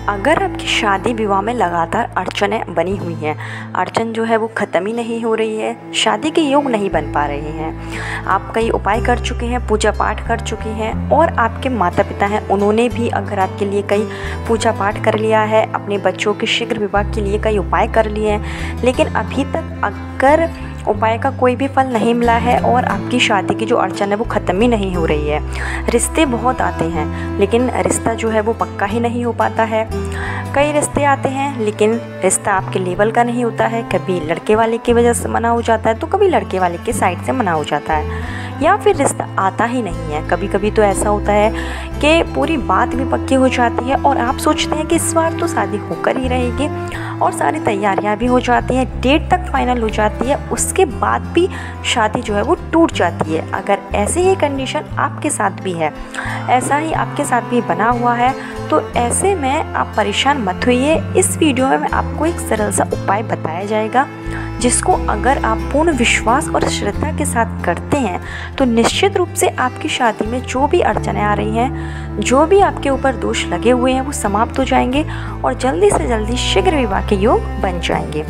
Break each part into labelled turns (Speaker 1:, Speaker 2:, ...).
Speaker 1: अगर आपकी शादी विवाह में लगातार अड़चनें बनी हुई हैं, अड़चन जो है वो ख़त्म ही नहीं हो रही है, शादी के योग नहीं बन पा रहे हैं, आप कई उपाय कर चुके हैं, पूजा पाठ कर चुके हैं और आपके माता पिता हैं उन्होंने भी अगर आपके लिए कई पूजा पाठ कर लिया है, अपने बच्चों के शीघ्र विवाह के लिए कई उपाय कर लिए हैं, लेकिन अभी तक अगर उपाय का कोई भी फल नहीं मिला है और आपकी शादी की जो अड़चन है वो ख़त्म ही नहीं हो रही है। रिश्ते बहुत आते हैं लेकिन रिश्ता जो है वो पक्का ही नहीं हो पाता है। कई रिश्ते आते हैं लेकिन रिश्ता आपके लेवल का नहीं होता है, कभी लड़के वाले की वजह से मना हो जाता है तो कभी लड़के वाले के साइड से मना हो जाता है, या फिर रिश्ता आता ही नहीं है। कभी कभी तो ऐसा होता है कि पूरी बात भी पक्की हो जाती है और आप सोचते हैं कि इस बार तो शादी होकर ही रहेगी और सारी तैयारियां भी हो जाती हैं, डेट तक फाइनल हो जाती है, उसके बाद भी शादी जो है वो टूट जाती है। अगर ऐसी ही कंडीशन आपके साथ भी है, ऐसा ही आपके साथ भी बना हुआ है, तो ऐसे में आप परेशान मत होइए। इस वीडियो में आपको एक सरल सा उपाय बताया जाएगा जिसको अगर आप पूर्ण विश्वास और श्रद्धा के साथ करते हैं तो निश्चित रूप से आपकी शादी में जो भी अड़चनें आ रही हैं, जो भी आपके ऊपर दोष लगे हुए हैं वो समाप्त हो जाएंगे और जल्दी से जल्दी शीघ्र विवाह के योग बन जाएंगे।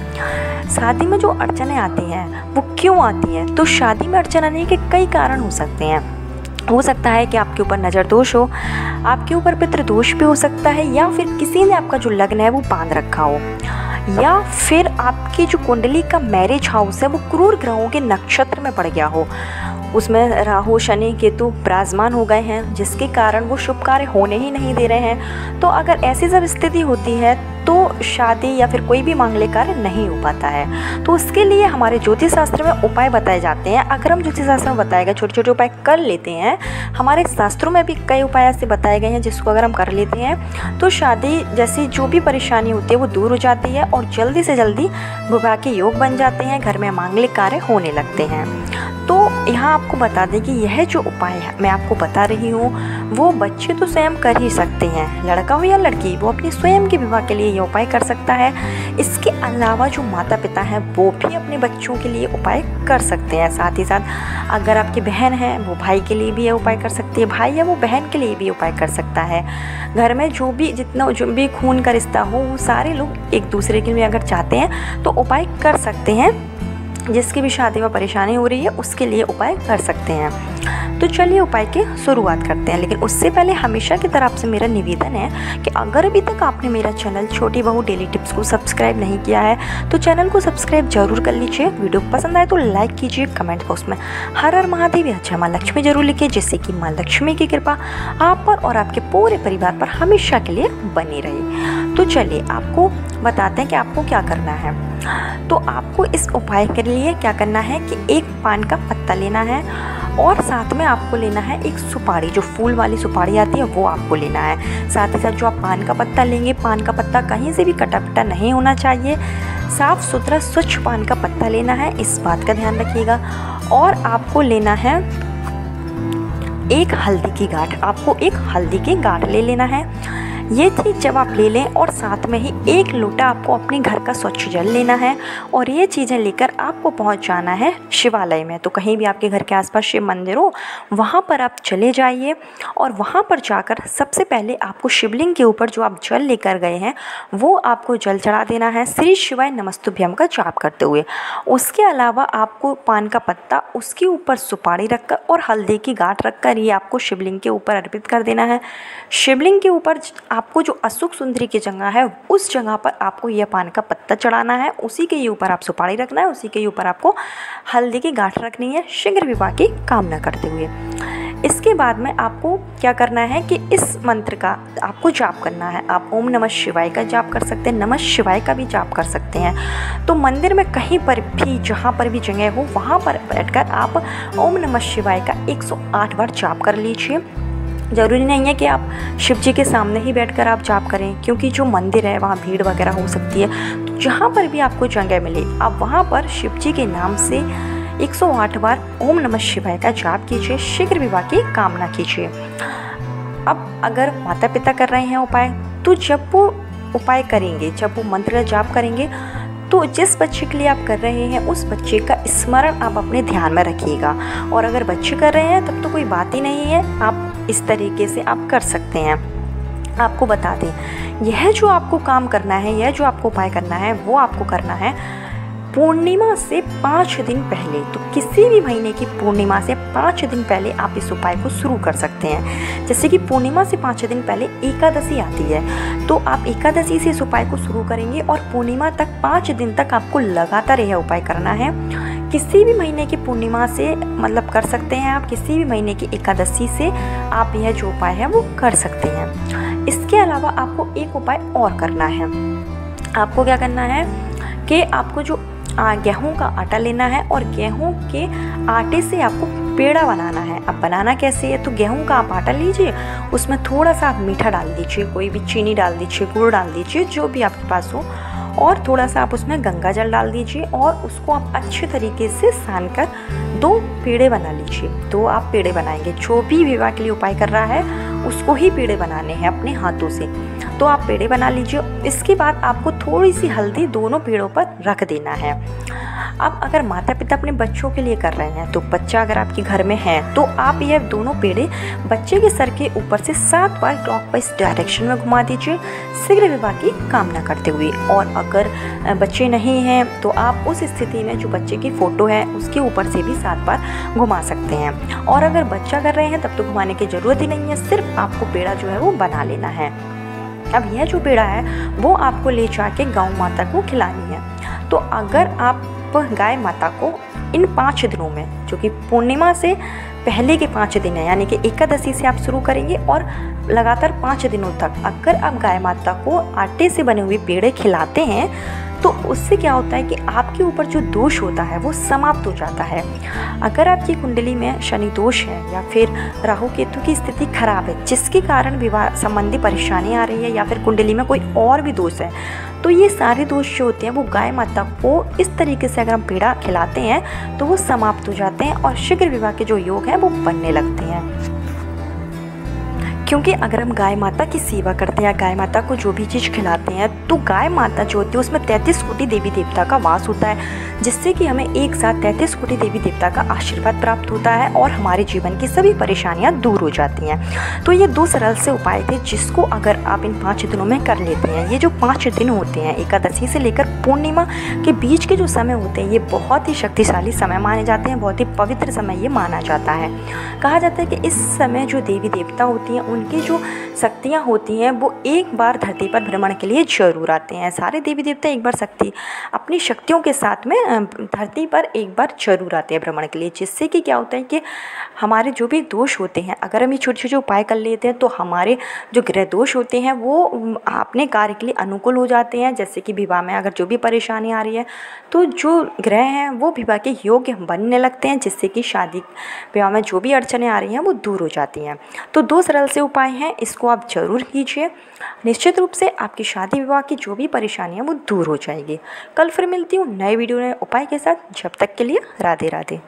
Speaker 1: शादी में जो अड़चनें आती हैं वो क्यों आती हैं? तो शादी में अड़चन आने के कई कारण हो सकते हैं। हो सकता है कि आपके ऊपर नज़र दोष हो, आपके ऊपर पितृ दोष भी हो सकता है, या फिर किसी ने आपका जो लग्न है वो बांध रखा हो, या फिर आपकी जो कुंडली का मैरिज हाउस है वो क्रूर ग्रहों के नक्षत्र में पड़ गया हो, उसमें राहु शनि केतु विराजमान हो गए हैं जिसके कारण वो शुभ कार्य होने ही नहीं दे रहे हैं। तो अगर ऐसी जब स्थिति होती है तो शादी या फिर कोई भी मांगलिक कार्य नहीं हो पाता है। तो उसके लिए हमारे ज्योतिष शास्त्र में उपाय बताए जाते हैं। अगर हम ज्योतिष शास्त्र में बताए गए छोटे छोटे उपाय कर लेते हैं, हमारे शास्त्रों में भी कई उपाय ऐसे बताए गए हैं जिसको अगर हम कर लेते हैं तो शादी जैसी जो भी परेशानी होती है वो दूर हो जाती है और जल्दी से जल्दी विवाह के योग बन जाते हैं, घर में मांगलिक कार्य होने लगते हैं। तो यहाँ आपको बता दें कि यह जो उपाय है मैं आपको बता रही हूँ वो बच्चे तो स्वयं कर ही सकते हैं, लड़का हो या लड़की वो अपनी स्वयं के विवाह के लिए ये उपाय कर सकता है। इसके अलावा जो माता पिता हैं वो भी अपने बच्चों के लिए उपाय कर सकते हैं। साथ ही साथ अगर आपकी बहन है वो भाई के लिए भी ये उपाय कर सकती है, भाई है वो बहन के लिए भी उपाय कर सकता है। घर में जो भी खून का रिश्ता हो वो सारे लोग एक दूसरे के लिए अगर चाहते हैं तो उपाय कर सकते हैं। जिसकी भी शादी में परेशानी हो रही है उसके लिए उपाय कर सकते हैं। तो चलिए उपाय की शुरुआत करते हैं, लेकिन उससे पहले हमेशा की तरह आपसे मेरा निवेदन है कि अगर अभी तक आपने मेरा चैनल छोटी बहू डेली टिप्स को सब्सक्राइब नहीं किया है तो चैनल को सब्सक्राइब जरूर कर लीजिए। वीडियो पसंद आए तो लाइक कीजिए, कमेंट बॉक्स में हर हर महादेव या जय मां लक्ष्मी जरूर लिखिए, जिससे कि मां लक्ष्मी की कृपा आप पर और आपके पूरे परिवार पर हमेशा के लिए बनी रहे। तो चलिए आपको बताते हैं कि आपको क्या करना है। तो आपको इस उपाय के लिए क्या करना है कि एक पान का पत्ता लेना है और साथ में आपको लेना है एक सुपारी, जो फूल वाली सुपारी आती है वो आपको लेना है। साथ ही साथ जो आप पान का पत्ता लेंगे, पान का पत्ता कहीं से भी कटा पिटा नहीं होना चाहिए, साफ़ सुथरा स्वच्छ पान का पत्ता लेना है, इस बात का ध्यान रखिएगा। और आपको लेना है एक हल्दी की गांठ, आपको एक हल्दी की गांठ ले लेना है। ये चीज़ जब आप ले लें और साथ में ही एक लोटा आपको अपने घर का स्वच्छ जल लेना है और ये चीज़ें लेकर आपको पहुंच जाना है शिवालय में। तो कहीं भी आपके घर के आसपास शिव मंदिर हो वहाँ पर आप चले जाइए और वहाँ पर जाकर सबसे पहले आपको शिवलिंग के ऊपर जो आप जल लेकर गए हैं वो आपको जल चढ़ा देना है, श्री शिवाय नमस्तुभ्यम का जाप करते हुए। उसके अलावा आपको पान का पत्ता, उसके ऊपर सुपारी रखकर और हल्दी की गांठ रखकर ये आपको शिवलिंग के ऊपर अर्पित कर देना है। शिवलिंग के ऊपर आपको जो अशोक सुंदरी की जगह है उस जगह पर आपको यह पान का पत्ता चढ़ाना है, उसी के ऊपर आप सुपारी रखना है, उसी के ऊपर आपको हल्दी की गांठ रखनी है शीघ्र विवाह की कामना करते हुए। इसके बाद में आपको क्या करना है कि इस मंत्र का आपको जाप करना है। आप ओम नमः शिवाय का जाप कर सकते हैं, नमः शिवाय का भी जाप कर सकते हैं। तो मंदिर में कहीं पर भी जहाँ पर भी जगह हो वहाँ पर बैठकर आप ओम नमः शिवाय का 108 बार जाप कर लीजिए। ज़रूरी नहीं है कि आप शिव जी के सामने ही बैठकर आप जाप करें, क्योंकि जो मंदिर है वहाँ भीड़ वगैरह हो सकती है। तो जहाँ पर भी आपको जगह मिले आप वहाँ पर शिव जी के नाम से 108 बार ओम नमः शिवाय का जाप कीजिए, शीघ्र विवाह की कामना कीजिए। अब अगर माता पिता कर रहे हैं उपाय, तो जब वो उपाय करेंगे, जब वो मंत्र का जाप करेंगे तो जिस बच्चे के लिए आप कर रहे हैं उस बच्चे का स्मरण आप अपने ध्यान में रखिएगा। और अगर बच्चे कर रहे हैं तब तो कोई बात ही नहीं है, आप इस तरीके से आप कर सकते हैं। आपको बता दें, यह जो आपको काम करना है, यह जो आपको उपाय करना है, वो आपको करना है पूर्णिमा से 5 दिन पहले। तो किसी भी महीने की पूर्णिमा से 5 दिन पहले आप इस उपाय को शुरू कर सकते हैं। जैसे कि पूर्णिमा से 5 दिन पहले एकादशी आती है, तो आप एकादशी से इस उपाय को शुरू करेंगे और पूर्णिमा तक 5 दिन तक आपको लगातार यह उपाय करना है। किसी भी महीने की पूर्णिमा से मतलब कर सकते हैं आप, किसी भी महीने की एकादशी से आप यह जो उपाय है वो कर सकते हैं। इसके अलावा आपको एक उपाय और करना है। आपको क्या करना है कि आपको जो गेहूं का आटा लेना है और गेहूं के आटे से आपको पेड़ा बनाना है। अब बनाना कैसे है, तो गेहूं का आप आटा लीजिए, उसमें थोड़ा सा आप मीठा डाल दीजिए, कोई भी चीनी डाल दीजिए, गुड़ डाल दीजिए, जो भी आपके पास हो, और थोड़ा सा आप उसमें गंगा जल डाल दीजिए और उसको आप अच्छे तरीके से सान कर 2 पेड़े बना लीजिए। तो आप पेड़े बनाएंगे, जो भी विवाह के लिए उपाय कर रहा है उसको ही पेड़े बनाने हैं अपने हाथों से। तो आप पेड़े बना लीजिए। इसके बाद आपको थोड़ी सी हल्दी दोनों पेड़ों पर रख देना है। अब अगर माता पिता अपने बच्चों के लिए कर रहे हैं, तो बच्चा अगर आपके घर में है तो आप यह दोनों पेड़े बच्चे के सर के ऊपर से 7 बार क्लॉकवाइज डायरेक्शन में घुमा दीजिए, शीघ्र विवाह की कामना करते हुए। और अगर बच्चे नहीं हैं तो आप उस स्थिति में जो बच्चे की फ़ोटो है उसके ऊपर से भी 7 बार घुमा सकते हैं। और अगर बच्चा कर रहे हैं तब तो घुमाने की ज़रूरत ही नहीं है, सिर्फ आपको पेड़ा जो है वो बना लेना है। अब यह जो पेड़ा है वो आपको ले जाके गौ माता को खिलानी है। तो अगर आप गाय माता को इन 5 दिनों में, जो कि पूर्णिमा से पहले के 5 दिन है, यानी कि एकादशी से आप शुरू करेंगे और लगातार 5 दिनों तक अगर आप गाय माता को आटे से बने हुए पेड़े खिलाते हैं तो उससे क्या होता है कि आपके ऊपर जो दोष होता है वो समाप्त हो जाता है। अगर आपकी कुंडली में शनि दोष है या फिर राहु केतु की स्थिति खराब है जिसके कारण विवाह संबंधी परेशानी आ रही है, या फिर कुंडली में कोई और भी दोष है, तो ये सारे दोष जो होते हैं वो गाय माता को इस तरीके से अगर हम पेड़ा खिलाते हैं तो वो समाप्त हो जाते हैं और शीघ्र विवाह के जो योग हैं वो बनने लगते हैं। क्योंकि अगर हम गाय माता की सेवा करते हैं या गाय माता को जो भी चीज़ खिलाते हैं तो गाय माता जो होती है उसमें 33 कोटि देवी देवता का वास होता है, जिससे कि हमें एक साथ 33 कोटि देवी देवता का आशीर्वाद प्राप्त होता है और हमारे जीवन की सभी परेशानियां दूर हो जाती हैं। तो ये 2 सरल से उपाय थे जिसको अगर आप इन 5 दिनों में कर लेते हैं, ये जो 5 दिन होते हैं एकादशी से लेकर पूर्णिमा के बीच के जो समय होते हैं ये बहुत ही शक्तिशाली समय माने जाते हैं, बहुत ही पवित्र समय ये माना जाता है। कहा जाता है कि इस समय जो देवी देवता होती हैं उनकी जो शक्तियाँ होती हैं वो एक बार धरती पर भ्रमण के लिए जरूर आते हैं। सारे देवी देवता एक बार अपनी शक्तियों के साथ में धरती पर एक बार जरूर आते हैं भ्रमण के लिए, जिससे कि क्या होता है कि हमारे जो भी दोष होते हैं, अगर हम ये छोटे छोटे उपाय कर लेते हैं तो हमारे जो ग्रह दोष होते हैं वो अपने कार्य के लिए अनुकूल हो जाते हैं। जैसे कि विवाह में अगर जो भी परेशानी आ रही है तो जो ग्रह हैं वो विवाह के योग्य बनने लगते हैं, जिससे कि शादी विवाह में जो भी अड़चनें आ रही हैं वो दूर हो जाती हैं। तो 2 सरल से उपाय हैं, इसको आप जरूर कीजिए, निश्चित रूप से आपकी शादी विवाह की जो भी परेशानी है वो दूर हो जाएगी। कल फिर मिलती हूँ नए वीडियो नए उपाय के साथ, जब तक के लिए राधे राधे।